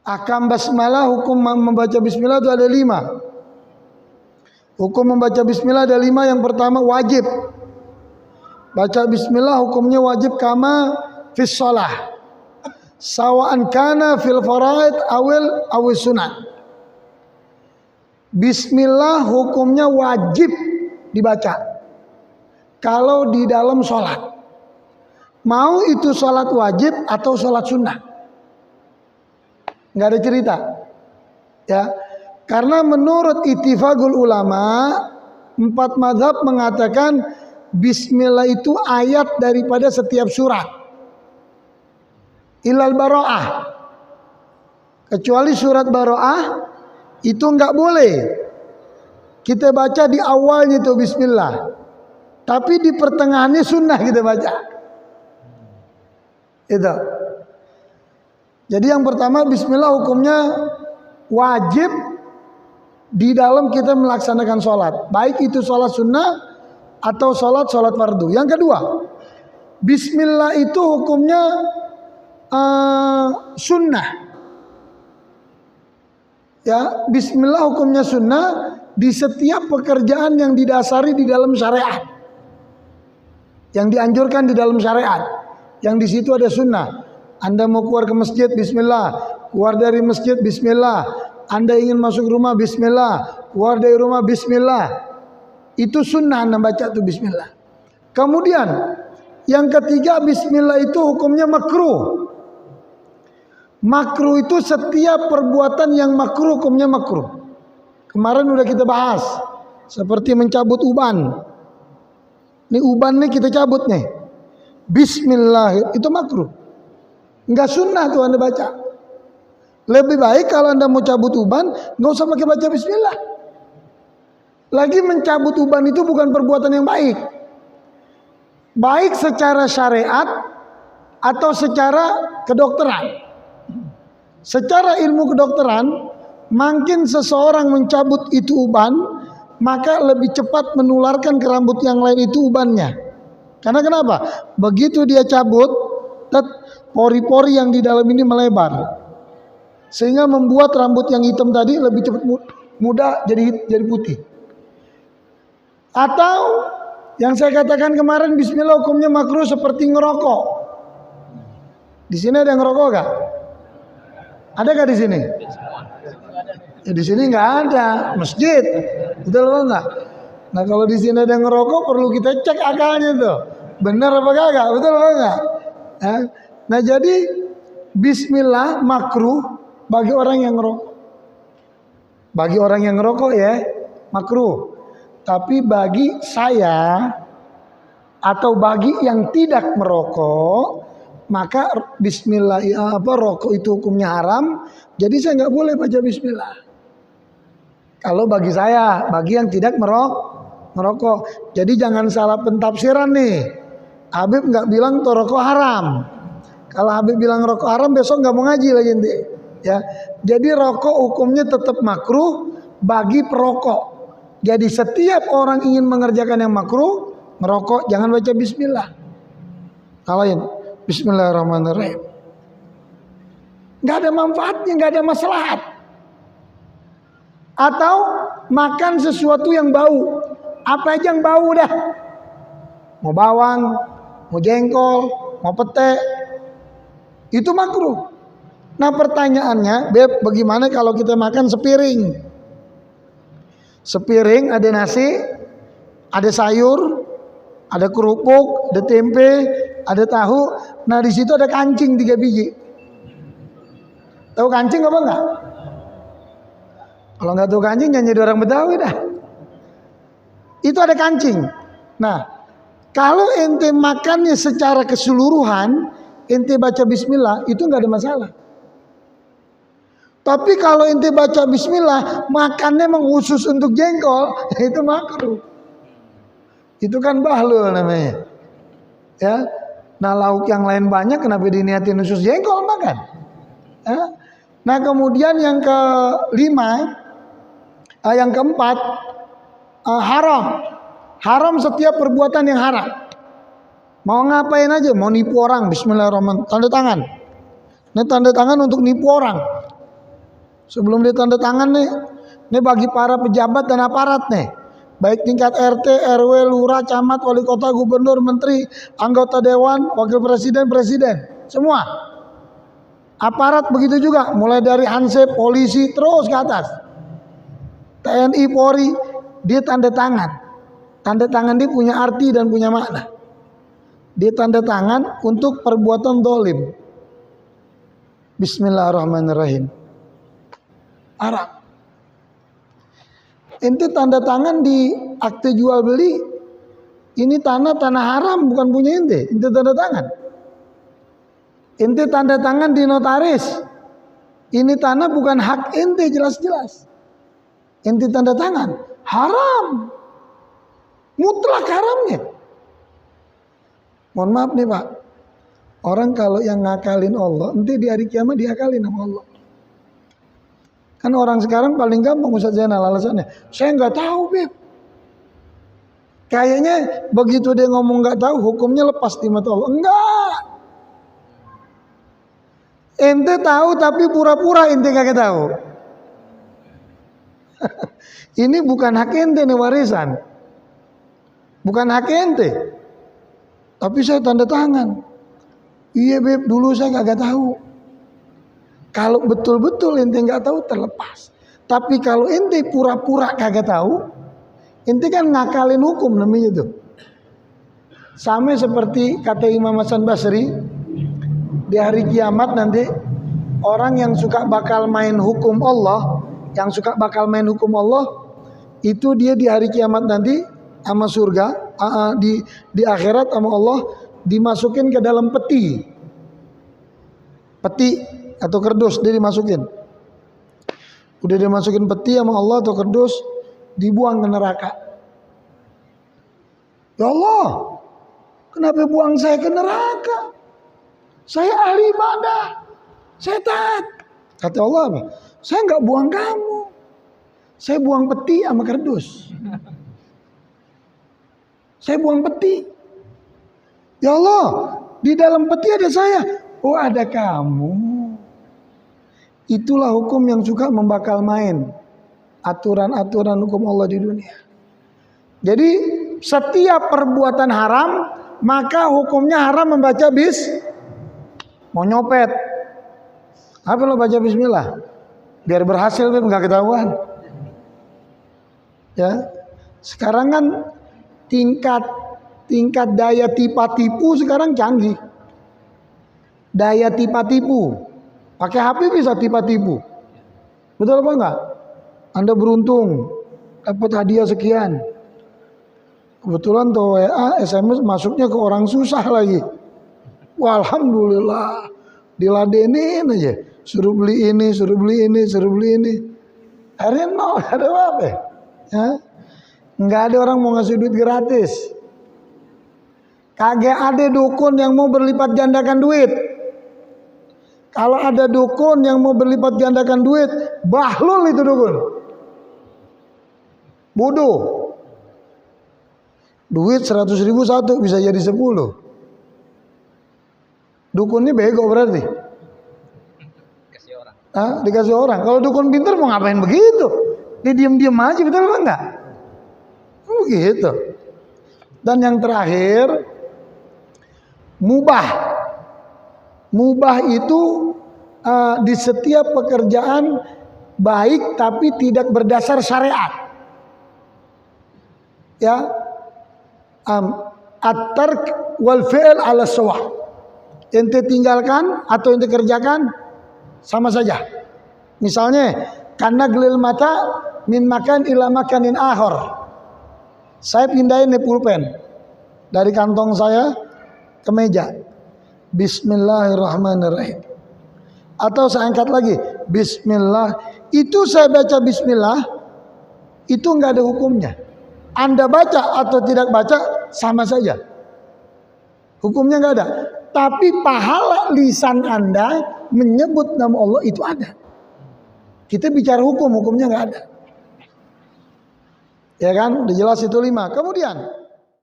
Ahkam basmalah, hukum membaca bismillah itu ada 5. Hukum membaca bismillah ada 5. Yang pertama wajib. Baca bismillah hukumnya wajib kama fis shalah. Sawa'an kana fil faraid awil sunat. Bismillah hukumnya wajib dibaca kalau di dalam sholat. Mau itu sholat wajib atau sholat sunnah, nggak ada cerita, ya. Karena menurut ittifaqul ulama, 4 mazhab mengatakan bismillah itu ayat daripada setiap surat. Ilal baro'ah, kecuali surat baro'ah itu nggak boleh kita baca di awalnya itu bismillah, tapi di pertengahannya sunnah kita baca. Itu. Jadi yang pertama bismillah hukumnya wajib di dalam kita melaksanakan sholat, baik itu sholat sunnah atau sholat fardu. Yang kedua, bismillah itu hukumnya sunnah. Ya, bismillah hukumnya sunnah di setiap pekerjaan yang didasari di dalam syariat, yang dianjurkan di dalam syariat, yang di situ ada sunnah. Anda mau keluar ke masjid, bismillah. Keluar dari masjid, bismillah. Anda ingin masuk rumah, bismillah. Keluar dari rumah, bismillah. Itu sunnah Anda baca itu bismillah. Kemudian yang ketiga, bismillah itu hukumnya makruh. Makruh itu setiap perbuatan yang makruh hukumnya makruh. Kemarin udah kita bahas, seperti mencabut uban. Ini uban nih kita cabut nih, bismillah, itu makruh, nggak sunnah tuh Anda baca. Lebih baik kalau Anda mau cabut uban, nggak usah pakai baca bismillah. Lagi mencabut uban itu bukan perbuatan yang baik, baik secara syariat atau secara kedokteran. Secara ilmu kedokteran, makin seseorang mencabut itu uban, maka lebih cepat menularkan ke rambut yang lain itu ubannya. Karena kenapa? Begitu dia cabut, pori-pori yang di dalam ini melebar, sehingga membuat rambut yang hitam tadi lebih cepat mudah jadi putih. Atau yang saya katakan kemarin, bismillah hukumnya makruh seperti ngerokok. Di sini ada yang ngerokok gak? Ada gak di sini? Ya, di sini nggak ada masjid, betul apa enggak? Nah kalau di sini ada yang ngerokok, perlu kita cek akalnya tuh, benar apa kagak, betul apa enggak? Nah jadi bismillah makruh bagi orang yang ngerokok. Bagi orang yang ngerokok ya makruh. Tapi bagi saya atau bagi yang tidak merokok, maka bismillah rokok itu hukumnya haram. Jadi saya nggak boleh baca bismillah. Kalau bagi saya, bagi yang tidak merokok. Jadi jangan salah pentafsiran nih. Habib nggak bilang tuh rokok haram. Kalau Habib bilang rokok haram, besok nggak mau ngaji lagi nanti. Ya, jadi rokok hukumnya tetap makruh bagi perokok. Jadi setiap orang ingin mengerjakan yang makruh, merokok, jangan baca bismillah. Kalahin bismillahirrahmanirrahim. Nggak ada manfaatnya, nggak ada maslahat. Atau makan sesuatu yang bau, apa aja yang bau dah. Mau bawang, mau jengkol, mau pete, itu makruh. Nah pertanyaannya, Beb, bagaimana kalau kita makan sepiring? Sepiring ada nasi, ada sayur, ada kerupuk, ada tempe, ada tahu. Nah di situ ada kancing 3 biji. Tahu kancing apa enggak? Kalau nggak tahu kancing, jangan jadi orang Betawi dah. Itu ada kancing. Nah, kalau ente makannya secara keseluruhan, ente baca bismillah, itu nggak ada masalah. Tapi kalau ente baca bismillah, makannya memang khusus untuk jengkol, itu makruh. Itu kan bahlul namanya. Ya. Nah, lauk yang lain banyak, kenapa diniatin khusus jengkol makan? Ya. Nah, kemudian yang yang keempat, haram. Haram setiap perbuatan yang haram. Mau ngapain aja, mau nipu orang, bismillahirrahmanirrahim, tanda tangan. Ini tanda tangan untuk nipu orang. Sebelum ditanda tangan nih, ini bagi para pejabat dan aparat nih, baik tingkat RT, RW, lurah, camat, wali kota, gubernur, menteri, anggota dewan, wakil presiden, presiden, semua. Aparat begitu juga, mulai dari Hansip, polisi, terus ke atas. TNI, Polri, dia tanda tangan. Tanda tangan dia punya arti dan punya makna. Dia tanda tangan untuk perbuatan dolim. Bismillahirrahmanirrahim. Haram. Ente tanda tangan di akte jual beli, ini tanah haram, bukan punya ente. Ente tanda tangan. Ente tanda tangan di notaris, ini tanah bukan hak ente, jelas-jelas. Ente tanda tangan, haram, mutlak haramnya. Mohon maaf nih Pak, orang kalau yang ngakalin Allah, nanti di hari kiamat diakalin sama Allah. Kan orang sekarang paling gampang Ustaz Zainal alasannya, saya nggak tahu Beb. Kayaknya begitu dia ngomong nggak tahu, hukumnya lepas di mata Allah. Enggak. Ente tahu tapi pura-pura ente nggak tahu. Ini bukan hak ente nih warisan, bukan hak ente. Tapi saya tanda tangan. Iya Beb, dulu saya kagak tahu. Kalau betul-betul ente nggak tahu terlepas. Tapi kalau ente pura-pura kagak tahu, ente kan ngakalin hukum namanya itu. Sama seperti kata Imam Hasan Basri, di hari kiamat nanti orang yang suka bakal main hukum Allah, yang suka bakal main hukum Allah, itu dia di hari kiamat nanti sama surga, di akhirat sama Allah dimasukin ke dalam peti atau kerdus, dia dimasukin. Udah dimasukin peti sama Allah atau kerdus, dibuang ke neraka. Ya Allah, kenapa buang saya ke neraka? Saya ahli ibadah, saya taat. Kata Allah apa? Saya nggak buang kamu, saya buang peti sama kerdus. Saya buang peti. Ya Allah, di dalam peti ada saya. Oh, ada kamu. Itulah hukum yang suka membakal main aturan-aturan hukum Allah di dunia. Jadi setiap perbuatan haram, maka hukumnya haram membaca mau nyopet. Apa lo baca bismillah? Biar berhasil, nggak ketahuan. Ya, sekarang kan tingkat daya tipu sekarang canggih. Daya tipu, pakai HP bisa tipu. Betul apa enggak? Anda beruntung dapat hadiah sekian. Kebetulan tuh WA, SMS masuknya ke orang susah lagi. Wah, alhamdulillah, diladenin aja. Suruh beli ini, suruh beli ini, suruh beli ini. Akhirnya nol, ada apa? Ya? Nggak ada orang mau ngasih duit gratis. Kagak ada dukun yang mau berlipat gandakan duit. Kalau ada dukun yang mau berlipat gandakan duit, bahlul itu dukun. Bodoh. Duit 100.000 satu bisa jadi 10. Dukunnya bego berarti. Dikasih orang. Kalau dukun pintar mau ngapain begitu? Dia diam-diam aja, betul apa enggak? Begitu. Dan yang terakhir, mubah. Mubah itu di setiap pekerjaan baik tapi tidak berdasar syariat. Ya, at-tark wal fi'l ala sawa. Ente tinggalkan atau ente kerjakan sama saja. Misalnya, karena gelil mata min makan ila makanin akhar. Saya pindahin nih pulpen dari kantong saya ke meja. Bismillahirrahmanirrahim. Atau saya angkat lagi, Bismillah. Itu saya baca Bismillah, itu nggak ada hukumnya. Anda baca atau tidak baca sama saja, hukumnya nggak ada. Tapi pahala lisan Anda menyebut nama Allah itu ada. Kita bicara hukum, hukumnya nggak ada. Ya kan, udah jelas itu 5. Kemudian